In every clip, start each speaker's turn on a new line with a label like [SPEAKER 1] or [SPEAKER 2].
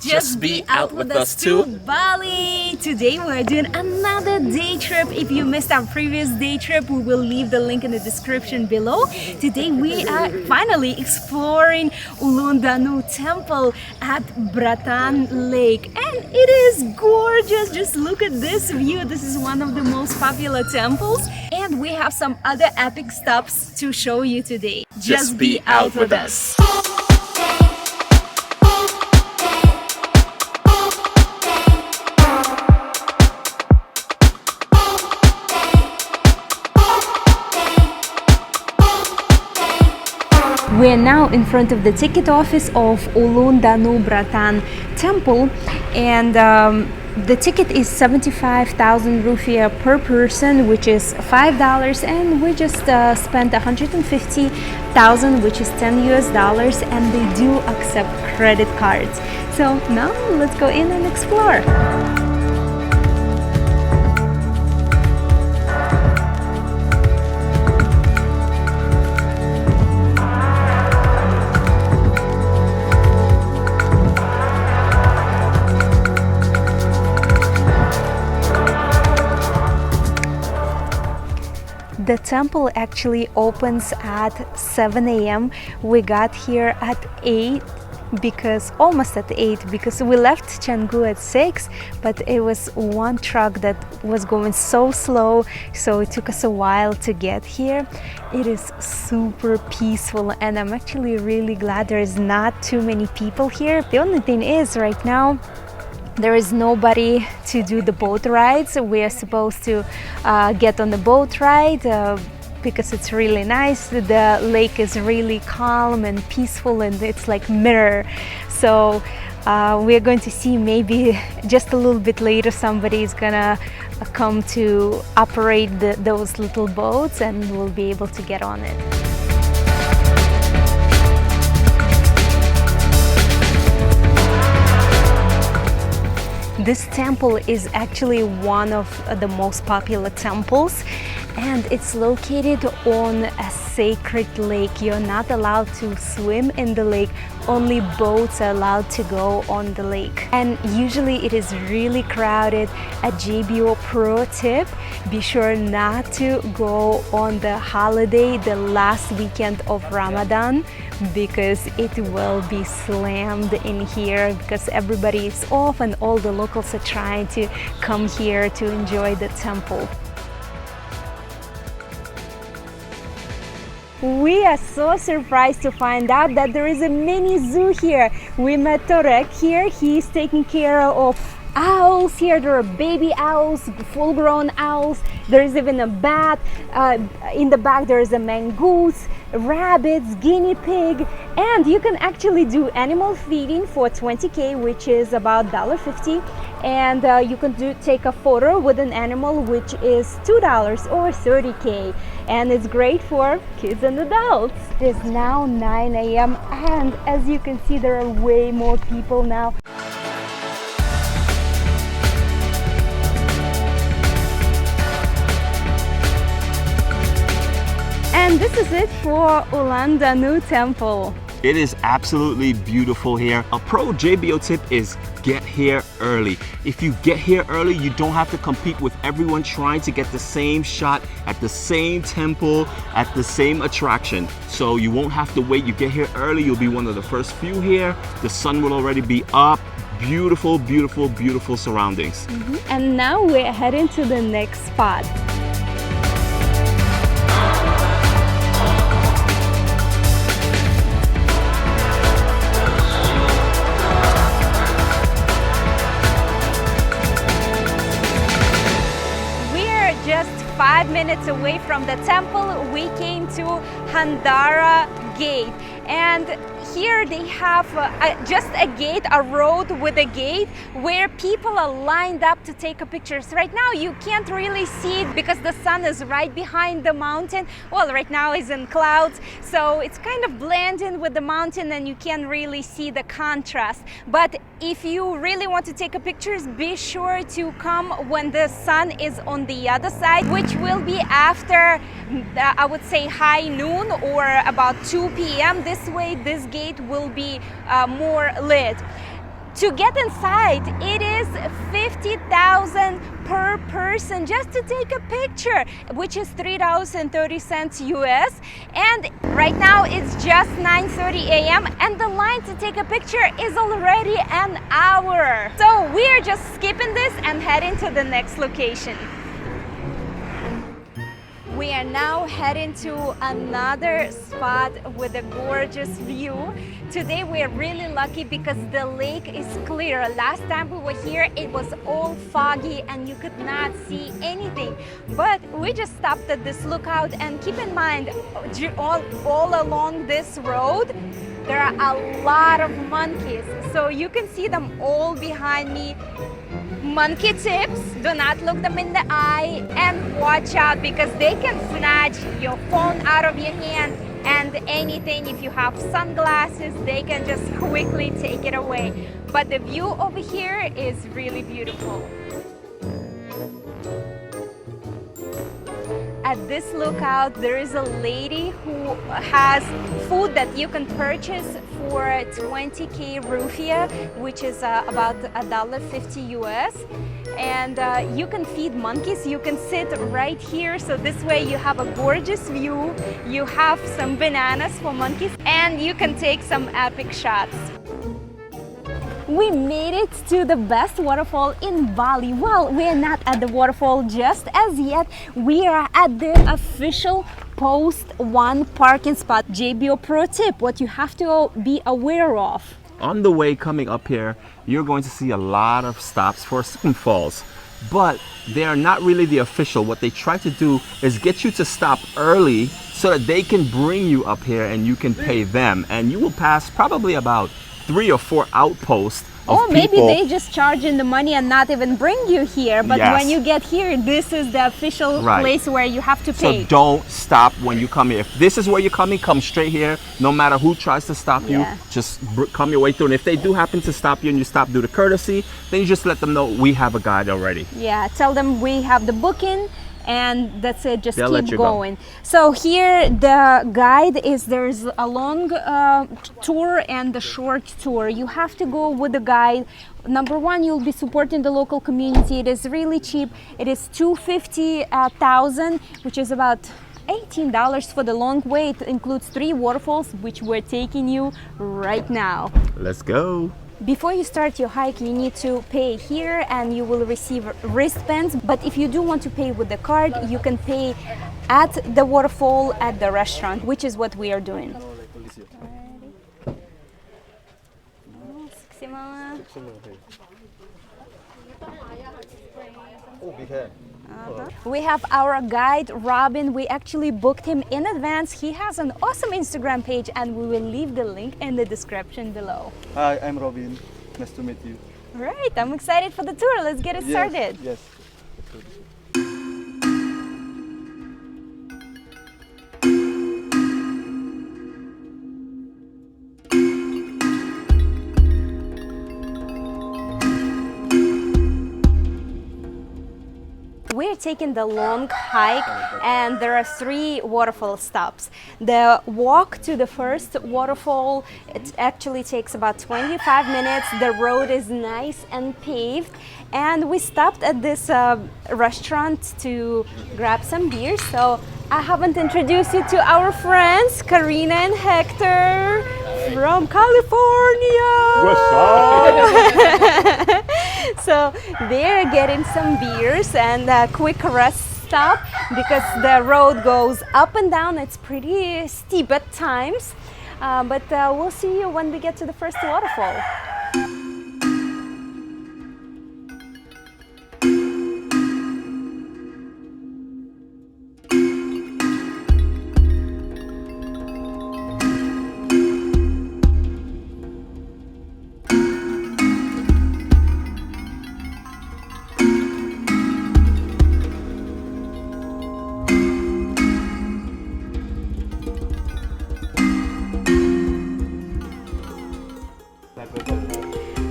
[SPEAKER 1] Just be out with us to Bali! Today we're doing another day trip. If you missed our previous day trip, we will leave the link in the description below. Today we are finally exploring Ulundanu Temple at Bratan Lake. And it is gorgeous! Just look at this view. This is one of the most popular temples. And we have some other epic stops to show you today. Just be out with us. We are now in front of the ticket office of Ulundanu Bratan Temple, and the ticket is 75,000 rupiah per person, which is $5, and we just spent 150,000, which is $10 US, and they do accept credit cards. So now let's go in and explore. The temple actually opens at 7 a.m. We got here at 8 because almost at 8 because we left Canggu at 6, but it was one truck that was going so slow, so it took us a while to get here. It is super peaceful, and I'm actually really glad there is not too many people here. The only thing is right now there is nobody to do the boat rides. We are supposed to get on the boat ride because it's really nice. The lake is really calm and peaceful, and it's like mirror. So we are going to see, maybe just a little bit later somebody is gonna come to operate those little boats, and we'll be able to get on it. This temple is actually one of the most popular temples, and it's located on a sacred lake. You're not allowed to swim in the lake, only boats are allowed to go on the lake. And usually it is really crowded. A JustBeOut pro tip: be sure not to go on the holiday, the last weekend of Ramadan, because it will be slammed in here because everybody is off and all the locals are trying to come here to enjoy the temple. We are so surprised to find out that there is a mini zoo here. We met Kadek here. He's taking care of owls here. There are baby owls, full-grown owls. There is even a bat. In the back there is a mongoose, rabbits, guinea pig, and you can actually do animal feeding for 20k, which is about $1.50, and you can take a photo with an animal, which is $2 or 30k, and it's great for kids and adults. It is now 9 a.m. and as you can see, there are way more people now. And this is it for Ulundanu Temple.
[SPEAKER 2] It is absolutely beautiful here. A pro JustBeOut tip is get here early. If you get here early, you don't have to compete with everyone trying to get the same shot at the same temple, at the same attraction. So you won't have to wait. You get here early, you'll be one of the first few here. The sun will already be up. Beautiful, beautiful, beautiful surroundings.
[SPEAKER 1] And now we're heading to the next spot. Just 5 minutes away from the temple, we came to Handara Gate, and here they have just a gate, a road with a gate where people are lined up to take pictures. Right now you can't really see it because the sun is right behind the mountain. Well, right now it's in clouds, so it's kind of blending with the mountain and you can't really see the contrast. But if you really want to take pictures, be sure to come when the sun is on the other side, which will be after, I would say, high noon or about 2 p.m. This way, this gate will be more lit. To get inside, it is 50,000 per person just to take a picture, which is $3.30 US. And right now it's just 9:30 a.m. and the line to take a picture is already an hour. So we're just skipping this and heading to the next location. We are now heading to another spot with a gorgeous view. Today we are really lucky because the lake is clear. Last time we were here, it was all foggy and you could not see anything. But we just stopped at this lookout, and keep in mind, all along this road, there are a lot of monkeys. So you can see them all behind me. Monkey tips, do not look them in the eye and watch out because they can snatch your phone out of your hand and anything. If you have sunglasses, they can just quickly take it away. But the view over here is really beautiful. At this lookout, there is a lady who has food that you can purchase for 20k rupiah, which is about $1.50 US. And you can feed monkeys. You can sit right here. So this way you have a gorgeous view. You have some bananas for monkeys and you can take some epic shots. We made it to the best waterfall in Bali. Well, we are not at the waterfall just as yet. We are at the official Post 1 parking spot. JBO pro tip, what you have to be aware of.
[SPEAKER 2] On the way coming up here, you're going to see a lot of stops for Sekumpul, but they are not really the official. What they try to do is get you to stop early so that they can bring you up here and you can pay them. And you will pass probably about 3 or 4 outposts of
[SPEAKER 1] or maybe
[SPEAKER 2] people.
[SPEAKER 1] they just charge in the money and not even bring you here. But
[SPEAKER 2] Yes.
[SPEAKER 1] when you get here, this is the official
[SPEAKER 2] Right.
[SPEAKER 1] place where you have to
[SPEAKER 2] So
[SPEAKER 1] pay.
[SPEAKER 2] don't stop when you come here. If this is where you're coming, come straight here. No matter who tries to stop you,
[SPEAKER 1] Yeah.
[SPEAKER 2] just come your way through. And if they do happen to stop you and you stop due to courtesy, then you just let them know we have a guide already.
[SPEAKER 1] Yeah, tell them we have the booking and that's it, just
[SPEAKER 2] They'll let
[SPEAKER 1] keep
[SPEAKER 2] you go.
[SPEAKER 1] going. So here the guide is, there's a long tour and the short tour. You have to go with the guide. Number one, you'll be supporting the local community. It is really cheap. It is $250,000, which is about $18 for the long way. It includes 3 waterfalls, which we're taking you right now.
[SPEAKER 2] Let's go.
[SPEAKER 1] Before you start your hike, you need to pay here and you will receive wristbands. But if you do want to pay with the card, you can pay at the waterfall at the restaurant, which is what we are doing. We have our guide, Robin. We actually booked him in advance. He has an awesome Instagram page and we will leave the link in the description below.
[SPEAKER 3] Hi, I'm Robin. Nice to meet you.
[SPEAKER 1] All right, I'm excited for the tour. Let's get it started.
[SPEAKER 3] Yes.
[SPEAKER 1] We're taking the long hike and there are 3 waterfall stops. The walk to the first waterfall, it actually takes about 25 minutes. The road is nice and paved. And we stopped at this restaurant to grab some beers. So I haven't introduced you to our friends, Karina and Hector from California.
[SPEAKER 2] What's up?
[SPEAKER 1] So they're getting some beers and a quick rest stop because the road goes up and down. It's pretty steep at times, but we'll see you when we get to the first waterfall.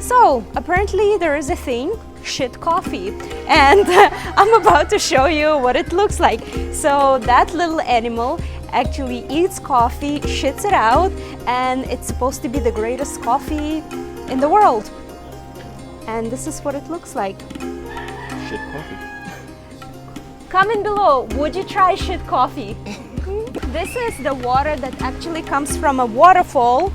[SPEAKER 1] So apparently there is a thing, shit coffee, and I'm about to show you what it looks like. So that little animal actually eats coffee, shits it out, and it's supposed to be the greatest coffee in the world. And this is what it looks like.
[SPEAKER 2] Shit coffee.
[SPEAKER 1] Comment below, would you try shit coffee? This is the water that actually comes from a waterfall.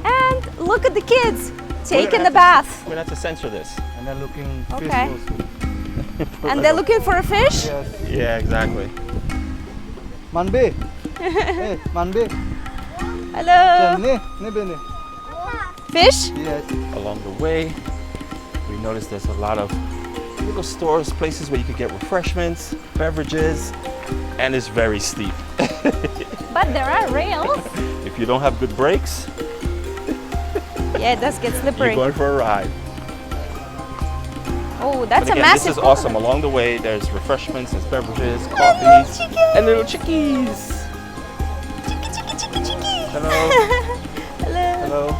[SPEAKER 1] And look at the kids taking the bath.
[SPEAKER 2] We're gonna have to censor this.
[SPEAKER 3] And then looking fish
[SPEAKER 1] Okay.
[SPEAKER 3] also.
[SPEAKER 1] And they're looking for a fish?
[SPEAKER 3] Yes.
[SPEAKER 2] Yeah, exactly.
[SPEAKER 3] Manbe. Hey, Manbe.
[SPEAKER 1] Hello.
[SPEAKER 3] Ne bene.
[SPEAKER 1] Fish?
[SPEAKER 3] Yes.
[SPEAKER 2] Along the way, we noticed there's a lot of little stores, places where you could get refreshments, beverages, and it's very steep.
[SPEAKER 1] But there are rails.
[SPEAKER 2] If you don't have good brakes,
[SPEAKER 1] Yeah, it does get slippery.
[SPEAKER 2] you're going for a ride.
[SPEAKER 1] Oh, that's
[SPEAKER 2] But again,
[SPEAKER 1] a massive
[SPEAKER 2] this is awesome.
[SPEAKER 1] coconut.
[SPEAKER 2] Along the way, there's refreshments, there's beverages, coffees, and little chickies. Hello.
[SPEAKER 1] Hello.
[SPEAKER 2] Hello.
[SPEAKER 1] Hello.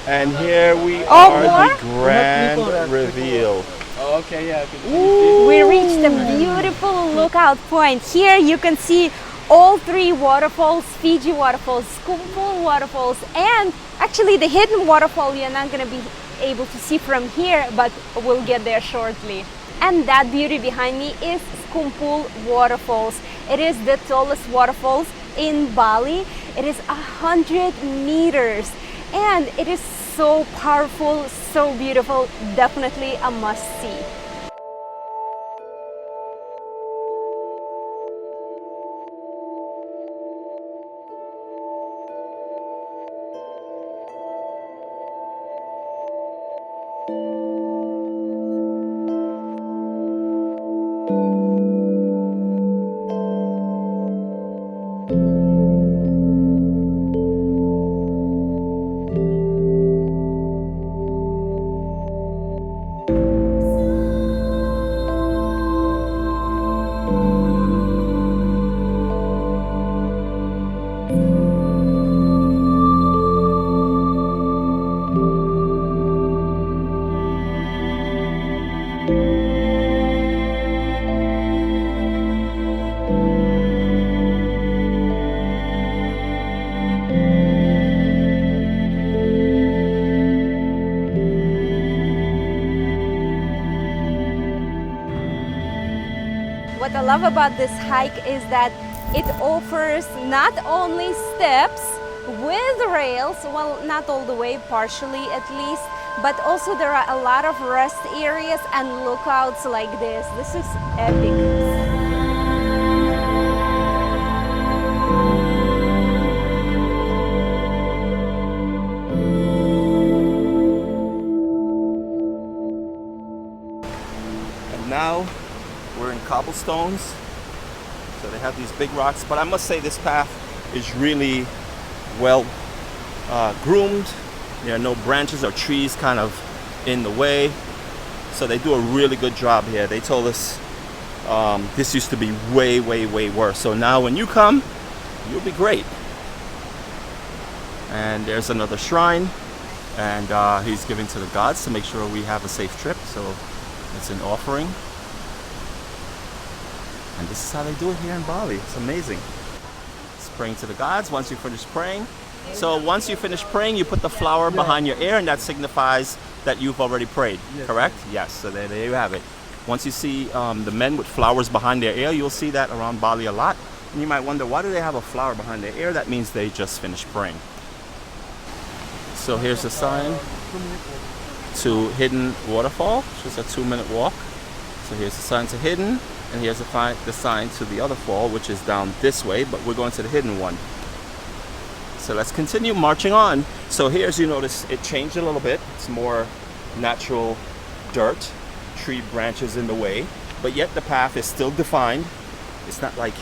[SPEAKER 2] And here we
[SPEAKER 1] Oh,
[SPEAKER 2] are,
[SPEAKER 1] more?
[SPEAKER 2] the grand reveal.
[SPEAKER 3] Okay, yeah. I can see.
[SPEAKER 1] We reached a beautiful lookout point. Here you can see all three waterfalls, Fiji waterfalls, Sekumpul waterfalls, and actually the hidden waterfall you're not going to be able to see from here, but we'll get there shortly. And that beauty behind me is Sekumpul waterfalls. It is the tallest waterfalls in Bali. It is 100 meters and it is so powerful, so beautiful, definitely a must see. What I love about this hike is that it offers not only steps with rails, well, not all the way, partially at least, but also there are a lot of rest areas and lookouts like this. This is epic.
[SPEAKER 2] Now we're in cobblestones, so they have these big rocks, but I must say this path is really well groomed. There are no branches or trees kind of in the way, so they do a really good job here. They told us this used to be way worse, so now when you come, you'll be great. And there's another shrine, and he's giving to the gods to make sure we have a safe trip, so it's an offering. And this is how they do it here in Bali. It's amazing. It's praying to the gods once you finish praying. So once you finish praying, you put the flower behind your ear, and that signifies that you've already prayed, correct? Yes, so there you have it. Once you see the men with flowers behind their ear, you'll see that around Bali a lot. And you might wonder, why do they have a flower behind their ear? That means they just finished praying. So here's the sign to Hidden Waterfall, which is a 2-minute walk. So here's the sign to Hidden, and here's the sign to the other fall, which is down this way, but we're going to the hidden one. So let's continue marching on. So here, as you notice, it changed a little bit. It's more natural dirt, tree branches in the way, but yet the path is still defined. It's not like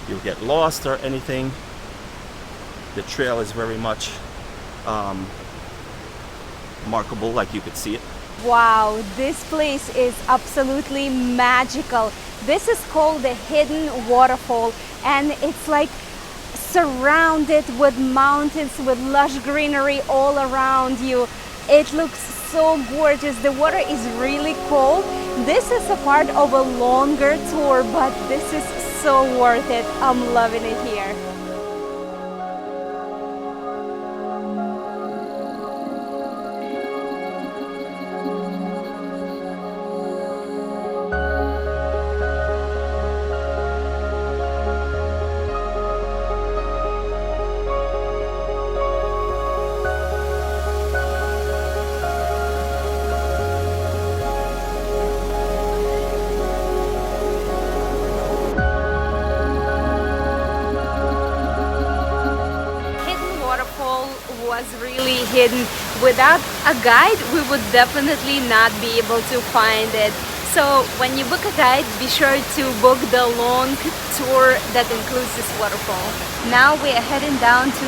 [SPEAKER 2] you'll get lost or anything. The trail is very much markable, like you could see it.
[SPEAKER 1] Wow, this place is absolutely magical. This is called the Hidden Waterfall, and it's like surrounded with mountains, with lush greenery all around you. It looks so gorgeous. The water is really cold. This is a part of a longer tour, but this is so worth it. I'm loving it here. Was really hidden. Without a guide, we would definitely not be able to find it. So when you book a guide, be sure to book the long tour that includes this waterfall. Now we are heading down to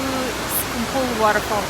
[SPEAKER 1] Sekumpul waterfall.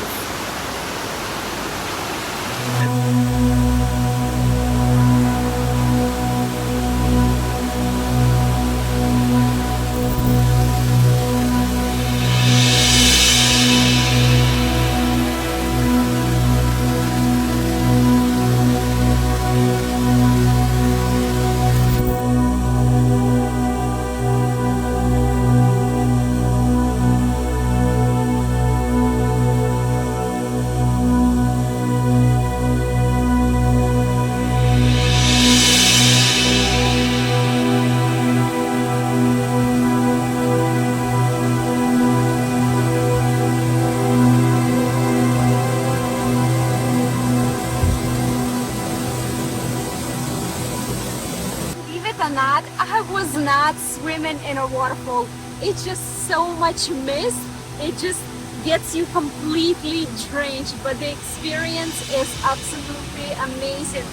[SPEAKER 1] I was not swimming in a waterfall. It's just so much mist. It just gets you completely drenched, but the experience is absolutely amazing.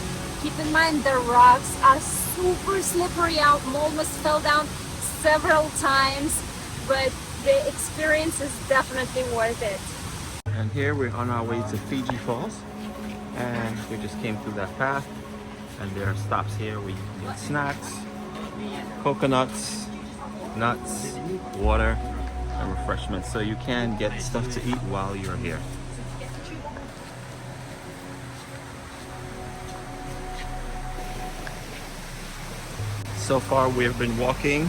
[SPEAKER 1] Keep in mind the rocks are super slippery. I almost fell down several times, but the experience is definitely worth it.
[SPEAKER 2] And here we're on our way to Fiji Falls, and we just came through that path, and there are stops here where you can get snacks, coconuts, nuts, water, and refreshments, so you can get stuff to eat while you're here. So far we have been walking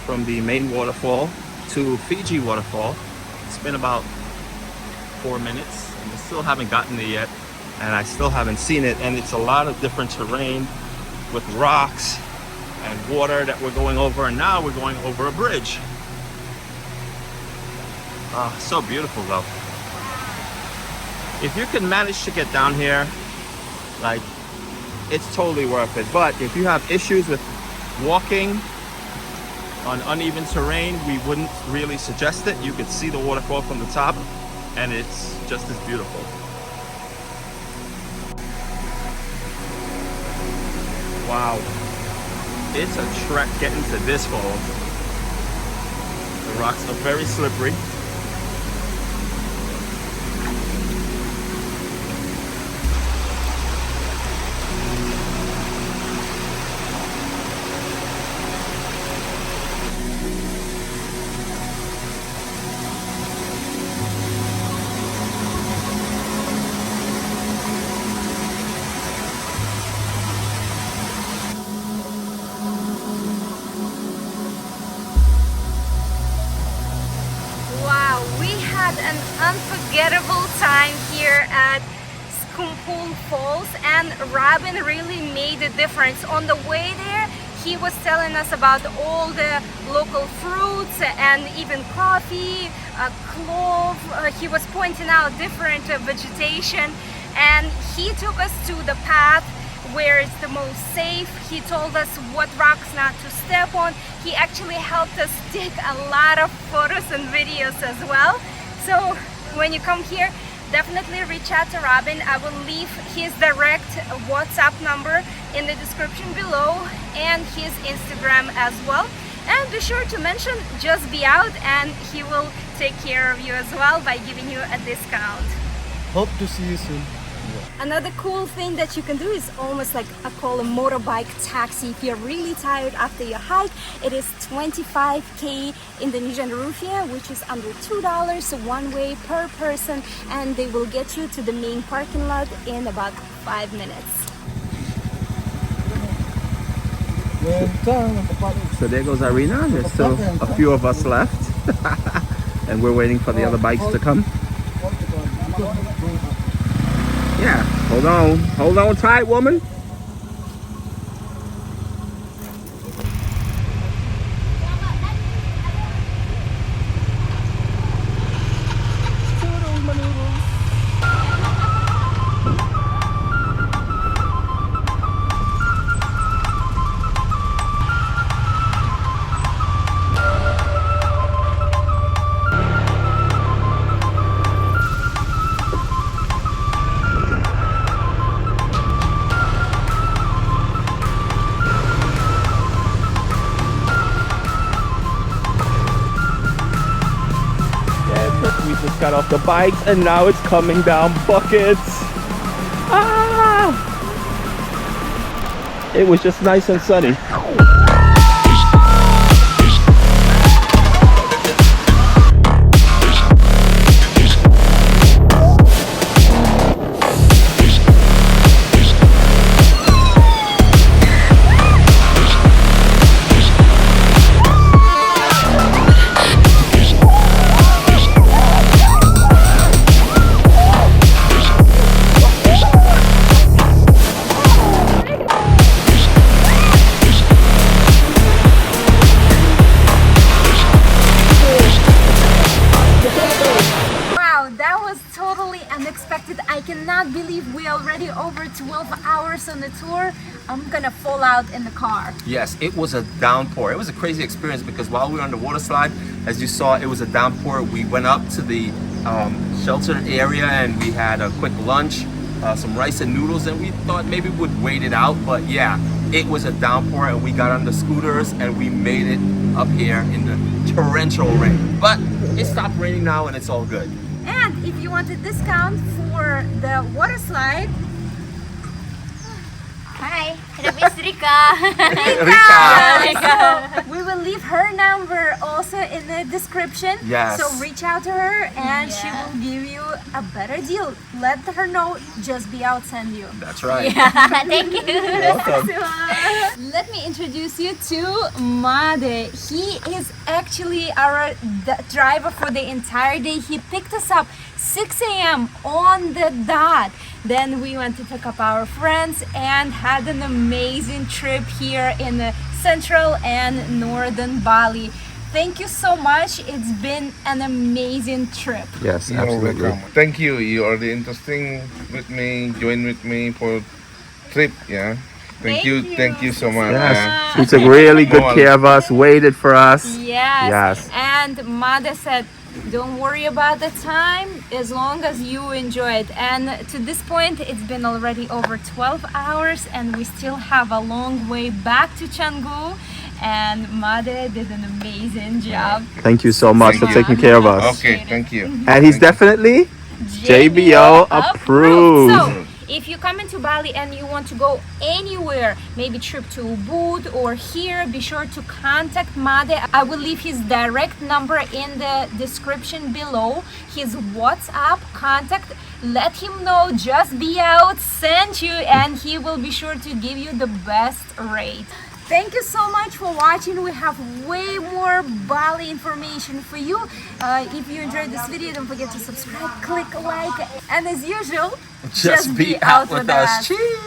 [SPEAKER 2] from the main waterfall to Fiji waterfall. It's been about 4 minutes and we still haven't gotten there yet, and I still haven't seen it, and it's a lot of different terrain with rocks and water that we're going over, and now we're going over a bridge. So beautiful though. If you can manage to get down here, like, it's totally worth it. But if you have issues with walking on uneven terrain, we wouldn't really suggest it. You could see the waterfall from the top, and it's just as beautiful. Wow. It's a trek getting to this fall. The rocks are very slippery. An unforgettable time here at Sekumpul Falls, and Robin really made a difference. On the way there, he was telling us about all the local fruits and even coffee, clove. He was pointing out different vegetation, and he took us to the path where it's the most safe. He told us what rocks not to step on. He actually helped us take a lot of photos and videos as well. So when you come here, definitely reach out to Robin. I will leave his direct WhatsApp number in the description below, and his Instagram as well. And be sure to mention JustBeOut, and he will take care of you as well by giving you a discount.
[SPEAKER 3] Hope to see you soon.
[SPEAKER 1] Another cool thing that you can do is almost like I call a motorbike taxi. If you're really tired after your hike, it is 25k Indonesian rupiah, which is under $2 one way per person, and they will get you to the main parking lot in about 5 minutes.
[SPEAKER 2] So there goes Irina. There's still a few of us left. And we're waiting for the other bikes to come. Yeah, hold on tight, woman. We just got off the bikes and now it's coming down buckets. Ah! It was just nice and sunny.
[SPEAKER 1] Unexpected. I cannot believe we already over 12 hours on the tour. I'm gonna fall out in the car.
[SPEAKER 2] Yes, it was a downpour. It was a crazy experience because while we were on the water slide, as you saw, it was a downpour. We went up to the sheltered area and we had a quick lunch, some rice and noodles, and we thought maybe we'd wait it out, but yeah, it was a downpour and we got on the scooters and we made it up here in the torrential rain. But it stopped raining now and it's all good.
[SPEAKER 1] And if you want a discount for the water slide,
[SPEAKER 4] Hi, it's Rika.
[SPEAKER 1] so we will leave her number also in the description.
[SPEAKER 2] Yes.
[SPEAKER 1] So reach out to her and she will give you a better deal. Let her know JustBeOut send you.
[SPEAKER 2] That's right.
[SPEAKER 4] Thank you.
[SPEAKER 2] Welcome.
[SPEAKER 1] Let me introduce you to Made. He is actually our driver for the entire day. He picked us up 6 a.m. on the dot. Then we went to pick up our friends and had an amazing trip here in the central and northern Bali. Thank you so much. It's been an amazing trip.
[SPEAKER 2] Yes,
[SPEAKER 5] You're
[SPEAKER 2] absolutely.
[SPEAKER 5] welcome. Thank you. You are the interesting with me. Join with me for trip. Yeah. Thank you so much.
[SPEAKER 2] Yes, he took really good care of us, waited for us.
[SPEAKER 1] Yes. And Made said, don't worry about the time as long as you enjoy it. And to this point, it's been already over 12 hours and we still have a long way back to Canggu. And Made did an amazing job.
[SPEAKER 2] Thank you so much for taking care of us.
[SPEAKER 5] Okay, thank you.
[SPEAKER 2] And he's definitely JBO approved.
[SPEAKER 1] So, if you come into Bali and you want to go anywhere, maybe trip to Ubud or here, be sure to contact Made. I will leave his direct number in the description below, his WhatsApp contact. Let him know JustBeOut sent you and he will be sure to give you the best rate. Thank you so much for watching. We have way more Bali information for you. If you enjoyed this video, don't forget to subscribe, click like, and as usual,
[SPEAKER 2] Just be out with us. Cheers!